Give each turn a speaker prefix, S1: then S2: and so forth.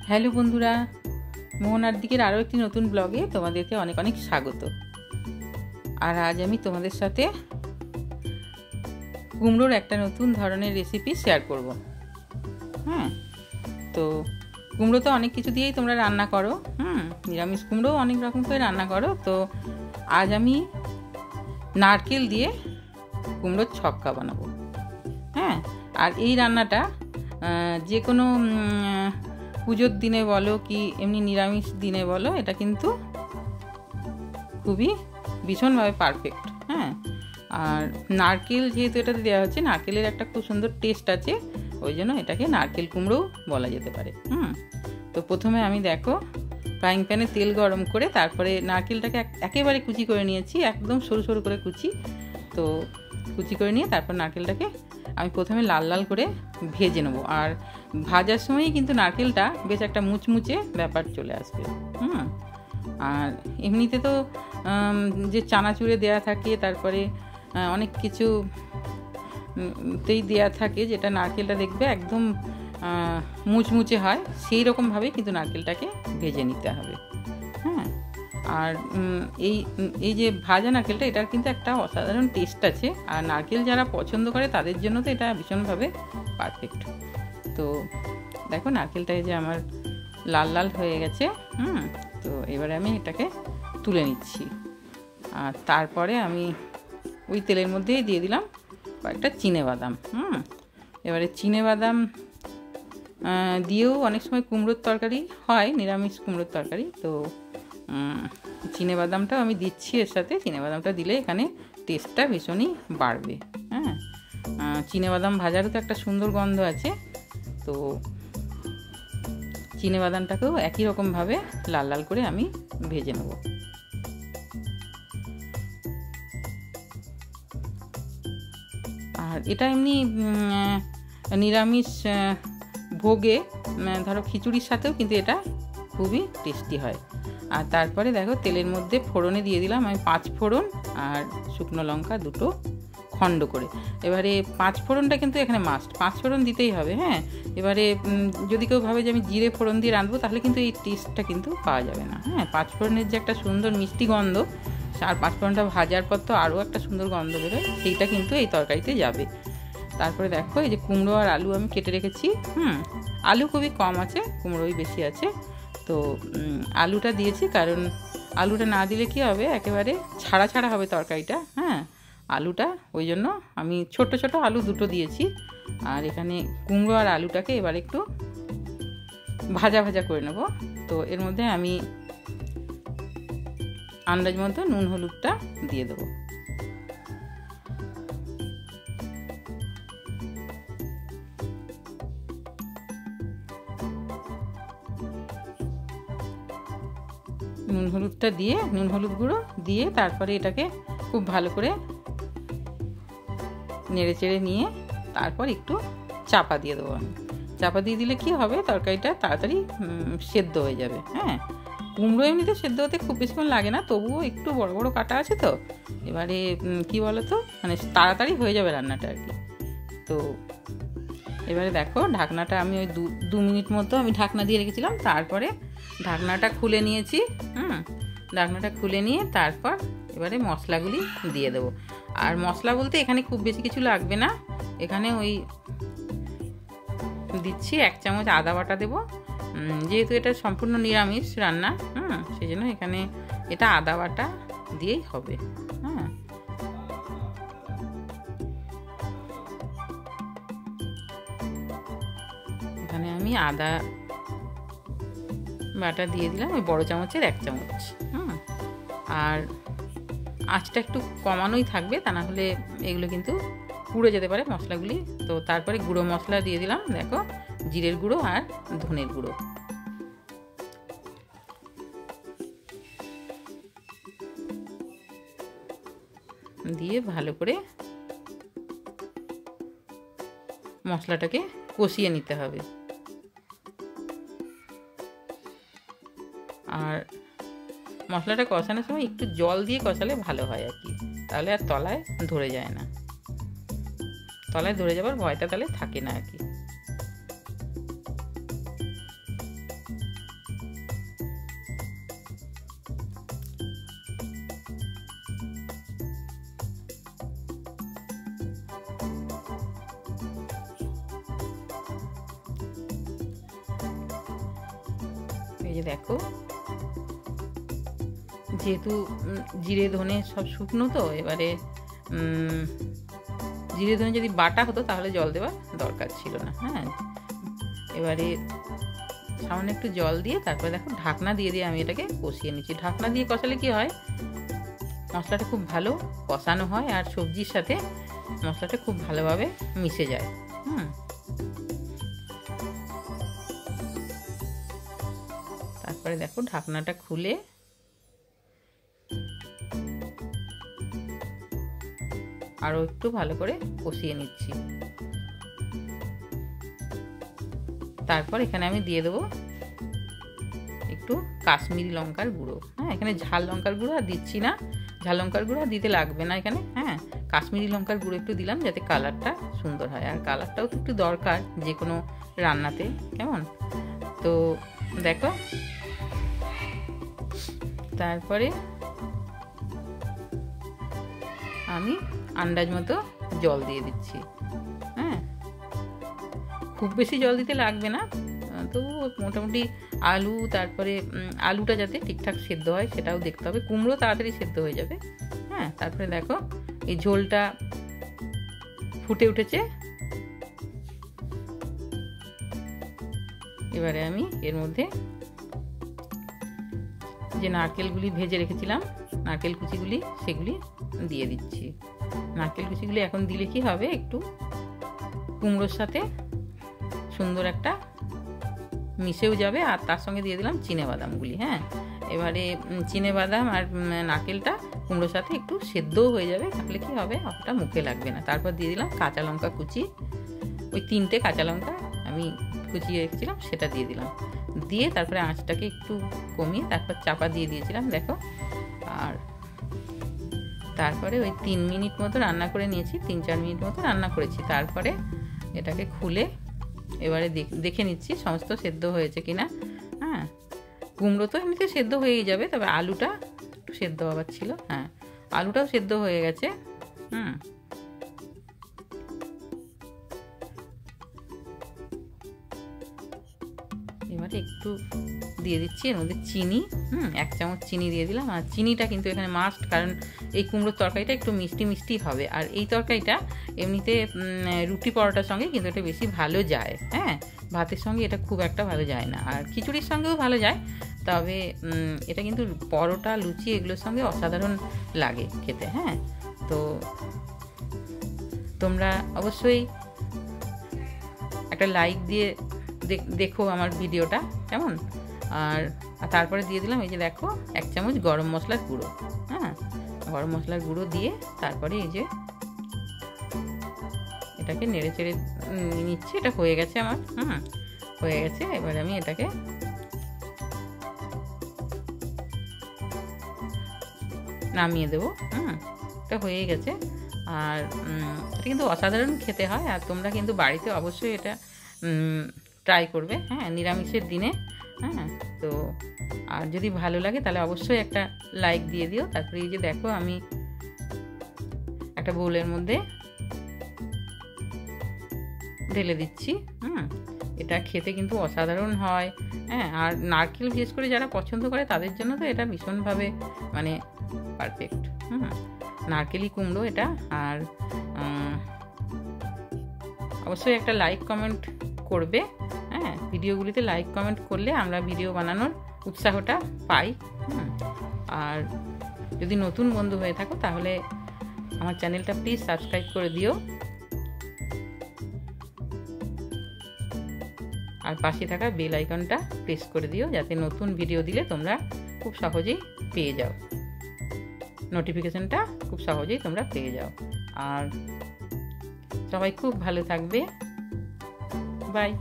S1: Hello বন্ধুরা, মোহনার দিকের আরও একটি নতুন ব্লগে তোমাদেরকে অনেক অনেক স্বাগত। আর আজ আমি তোমাদের সাথে কুমড়োর একটা নতুন ধরনের রেসিপি শেয়ার করব। তো কুমড়ো তো অনেক কিছু দিয়েই তোমরা রান্না করো, নিরামিষ কুমড়োও অনেক রকম করে রান্না করো। তো আজ আমি নারকেল দিয়ে কুমড়োর ছক্কা বানাবো। আর এই রান্নাটা যে কোনো পুজোর দিনে বলো কি এমনি নিরামিষ দিনে বলো, এটা কিন্তু খুবই ভীষণভাবে পারফেক্ট। আর নারকেল যেহেতু এটাতে দেওয়া হচ্ছে, নারকেলের একটা খুব সুন্দর টেস্ট আছে, ওই জন্য এটাকে নারকেল কুমড়োও বলা যেতে পারে। তো প্রথমে আমি দেখো ফ্রাইং প্যানে তেল গরম করে তারপরে নারকেলটাকে একেবারে কুচি করে নিয়েছি, একদম সরু সরু করে কুচি। তো কুচি করে নিয়ে তারপর নারকেলটাকে আমি প্রথমে লাল লাল করে ভেজে নেবো। আর ভাজার সময়ই কিন্তু নারকেলটা বেশ একটা মুচমুচে ব্যাপার চলে আসবে। আর এমনিতে তো যে চানাচুরে দেয়া থাকে, তারপরে অনেক কিছুতেই দেয়া থাকে, যেটা নারকেলটা দেখবে একদম মুচমুচে হয়, সেই রকমভাবেই কিন্তু নারকেলটাকে ভেজে নিতে হবে। আর এই যে ভাজা নারকেলটা, এটার কিন্তু একটা অসাধারণ টেস্ট আছে। আর নারকেল যারা পছন্দ করে তাদের জন্য তো এটা ভীষণভাবে পারফেক্ট। তো দেখো নারকেলটা যে আমার লাল লাল হয়ে গেছে। তো এবারে আমি এটাকে তুলে নিচ্ছি। আর তারপরে আমি ওই তেলের মধ্যেই দিয়ে দিলাম কয়েকটা চিনেবাদাম। এবারে চিনেবাদাম দিয়েও অনেক সময় কুমড়োর তরকারি হয়, নিরামিষ কুমড়োর তরকারি। তো চিনেবাদামটাও আমি দিচ্ছি এর সাথে। চিনেবাদামটা দিলে এখানে টেস্টটা ভীষণই বাড়বে। চিনেবাদাম ভাজারও তো একটা সুন্দর গন্ধ আছে। তো চিনেবাদামটাকেও একই রকমভাবে লাল লাল করে আমি ভেজে নেব। আর এটা এমনি নিরামিষ ভোগে, ধরো খিচুড়ির সাথেও কিন্তু এটা খুবই টেস্টি হয়। আর তারপরে দেখো তেলের মধ্যে ফোড়নে দিয়ে দিলাম আমি 5 ফোড়ন আর শুকনো লঙ্কা 2টো খণ্ড করে। এবারে 5 ফোড়নটা কিন্তু এখানে মাস্ট, 5 ফোড়ন দিতেই হবে। এবারে যদি কেউ ভাবে যে আমি জিরে ফোড়ন দিয়ে রাঁধবো, তাহলে কিন্তু এই টেস্টটা কিন্তু পাওয়া যাবে না। 5 ফোড়নের যে একটা সুন্দর মিষ্টি গন্ধ, আর 5 ফোড়নটা ভাজার পর তো আরও একটা সুন্দর গন্ধ বেরোয়, সেইটা কিন্তু এই তরকারিতে যাবে। তারপরে দেখো এই যে কুমড়ো আর আলু আমি কেটে রেখেছি। আলু খুবই কম আছে, কুমড়োই বেশি আছে। তো আলুটা দিয়েছি, কারণ আলুটা না দিলে কি হবে, একেবারে ছাড়া ছাড়া হবে তরকারিটা। আলুটা ওই জন্য আমি ছোট ছোট আলু 2টো দিয়েছি। আর এখানে কুমড়ো আর আলুটাকে এবার একটু ভাজা ভাজা করে নেব। তো এর মধ্যে আমি আন্দাজ মতো নুন হলুদটা দিয়ে দেবো। নুন হলুদটা দিয়ে, নুন হলুদ গুঁড়ো দিয়ে তারপরে এটাকে খুব ভালো করে নেড়ে চেড়ে নিয়ে তারপর একটু চাপা দিয়ে দেবো আমি। চাপা দিয়ে দিলে কি হবে, তরকারিটা তাড়াতাড়ি সেদ্ধ হয়ে যাবে। কুমড়ো এমনিতে সেদ্ধ হতে খুব বেশিক্ষণ লাগে না, তবুও একটু বড় বড় কাটা আছে তো, এবারে কি বলো তো, মানে তাড়াতাড়ি হয়ে যাবে রান্নাটা আর কি। তো এবারে দেখো ঢাকনাটা আমি ওই 2 মিনিট মতো আমি ঢাকনা দিয়ে রেখেছিলাম। তারপরে ঢাকনাটা খুলে নিয়েছি। ঢাকনাটা খুলে নিয়ে তারপর এবারে মশলাগুলি দিয়ে দেবো। আর মশলা বলতে এখানে খুব বেশি কিছু লাগবে না। এখানে ওই দিচ্ছি 1 চামচ আদা বাটা দেবো, যেহেতু এটা সম্পূর্ণ নিরামিষ রান্না। সেই জন্য এখানে এটা আদা বাটা দিয়েই হবে। এখানে আমি আদা বাটা দিয়ে দিলাম, ওই বড় চামচের 1 চামচ। আর আঁচটা একটু কমানোই থাকবে, তা না হলে এগুলো কিন্তু পুড়ে যেতে পারে মশলাগুলি। তো তারপরে গুঁড়ো মশলা দিয়ে দিলাম, দেখো জিরের গুঁড়ো আর ধনের গুঁড়ো। দিয়ে ভালো করে মশলাটাকে কষিয়ে নিতে হবে। আর মশলাটা কষানোর সময় একটু জল দিয়ে কষালে ভালো হয় আর কি, তাহলে আর তলায় ধরে যায় না। তলায় ধরে যাবার ভয়টা তাহলে থাকে না আর কি। যে দেখো, যেহেতু জিরে ধনে সব শুকনো তো, এবারে জিরে ধনে যদি বাটা হতো তাহলে জল দেওয়ার দরকার ছিল না। হ্যাঁ, এবারে সামান্য একটু জল দিয়ে তারপরে দেখো ঢাকনা দিয়ে দিয়ে আমি এটাকে কষিয়ে নিচ্ছি। ঢাকনা দিয়ে কষালে কি হয়, মশলাটা খুব ভালো কষানো হয় আর সবজির সাথে মশলাটা খুব ভালোভাবে মিশে যায়। তারপরে দেখো ঢাকনাটা খুলে আরও একটু ভালো করে কষিয়ে নিচ্ছি। তারপর এখানে আমি দিয়ে দেবো একটু কাশ্মীরি লঙ্কার গুঁড়ো। হ্যাঁ, এখানে ঝাল লঙ্কার গুঁড়ো আর দিচ্ছি না, ঝাল লঙ্কার গুঁড়ো আর দিতে লাগবে না এখানে। হ্যাঁ, কাশ্মীরি লঙ্কার গুঁড়ো একটু দিলাম যাতে কালারটা সুন্দর হয়, আর কালারটাও তো একটু দরকার যে কোনো রান্নাতে, কেমন? তো দেখো, তারপরে আমি আন্দাজ মতো জল দিয়ে দিচ্ছি। হ্যাঁ, খুব বেশি জল দিতে লাগবে না, তো মোটামুটি আলু, তারপরে আলুটা যাতে ঠিকঠাক সেদ্ধ হয় সেটাও দেখতে হবে। কুমড়ো তাড়াতাড়ি সেদ্ধ হয়ে যাবে। হ্যাঁ, তারপরে দেখো এই ঝোলটা ফুটে উঠেছে। এবারে আমি এর মধ্যে যে নারকেলগুলি ভেজে রেখেছিলাম, নারকেল কুচিগুলি, সেগুলি দিয়ে দিচ্ছি। নারকেল কুচিগুলি এখন দিলে কি হবে, একটু কুমড়োর সাথে সুন্দর একটা মিশেও যাবে, আর তার সঙ্গে দিয়ে দিলাম চিনেবাদামগুলি। হ্যাঁ, এবারে চিনেবাদাম আর নারকেলটা কুমড়োর সাথে একটু সেদ্ধও হয়ে যাবে, তাহলে কি হবে, অতটা মুখে লাগবে না। তারপর দিয়ে দিলাম কাঁচা লঙ্কা কুচি, ওই 3টে কাঁচা লঙ্কা আমি কুচিয়ে রেখেছিলাম সেটা দিয়ে দিলাম। দিয়ে তারপরে আঁচটাকে একটু কমিয়ে তারপর চাপা দিয়ে দিয়েছিলাম দেখো। আর তারপরে ওই 3 মিনিট মতো রান্না করে নিয়েছি, 3-4 মিনিট মতো রান্না করেছি। তারপরে এটাকে খুলে এবারে দেখে নিচ্ছি সমস্ত সেদ্ধ হয়েছে কিনা। হ্যাঁ, কুমড়ো তো এমনিতে সেদ্ধ হয়েই যাবে, তবে আলুটা একটু সেদ্ধ হবার ছিল। হ্যাঁ, আলুটাও সেদ্ধ হয়ে গেছে। এবারে একটু দিয়ে দিচ্ছি এর মধ্যে চিনি। 1 চামচ চিনি দিয়ে দিলাম। আর চিনিটা কিন্তু এখানে মাস্ট, কারণ এই কুমড়োর তরকারিটা একটু মিষ্টি মিষ্টি হবে, আর এই তরকারিটা এমনিতে রুটি পরোটার সঙ্গে কিন্তু এটা বেশি ভালো যায়। হ্যাঁ, ভাতের সঙ্গে এটা খুব একটা ভালো যায় না, আর খিচুড়ির সঙ্গেও ভালো যায়, তবে এটা কিন্তু পরোটা, লুচি এগুলোর সঙ্গে অসাধারণ লাগে খেতে। হ্যাঁ, তো তোমরা অবশ্যই একটা লাইক দিয়ে দেখো আমার ভিডিওটা, কেমন? আর তারপরে দিয়ে দিলাম এই যে দেখো 1 চামচ গরম মশলার গুঁড়ো। হ্যাঁ, গরম মশলার গুঁড়ো দিয়ে তারপরে এই যে এটাকে নেড়ে চেড়ে নিচ্ছি। এটা হয়ে গেছে আমার, হয়ে গেছে। এবার আমি এটাকে নামিয়ে দেবো। এটা হয়ে গেছে। আর এটা কিন্তু অসাধারণ খেতে হয়, আর তোমরা কিন্তু বাড়িতে অবশ্যই এটা ট্রাই করবে। হ্যাঁ, নিরামিষের দিনে। হ্যাঁ, তো আর যদি ভালো লাগে তাহলে অবশ্যই একটা লাইক দিয়ে দিও। তারপরে এই যে দেখো আমি একটা বোলের মধ্যে ঢেলে দিচ্ছি। এটা খেতে কিন্তু অসাধারণ হয়। হ্যাঁ, আর নারকেল বিশেষ করে যারা পছন্দ করে তাদের জন্য তো এটা ভীষণভাবে মানে পারফেক্ট। নারকেলি কুমড়ো এটা। আর অবশ্যই একটা লাইক কমেন্ট করবে। হ্যাঁ, ভিডিওগুলিতে লাইক কমেন্ট করলে আমরা ভিডিও বানানোর উৎসাহটা পাই। আর যদি নতুন বন্ধু হয়ে থাকো তাহলে আমার চ্যানেলটা প্লিজ সাবস্ক্রাইব করে দিও, আর পাশে থাকা বেল আইকনটা প্রেস করে দিও, যাতে নতুন ভিডিও দিলে তোমরা খুব সহজেই পেয়ে যাও, নোটিফিকেশনটা খুব সহজেই তোমরা পেয়ে যাও। আর সবাই খুব ভালো থাকবে। বাই।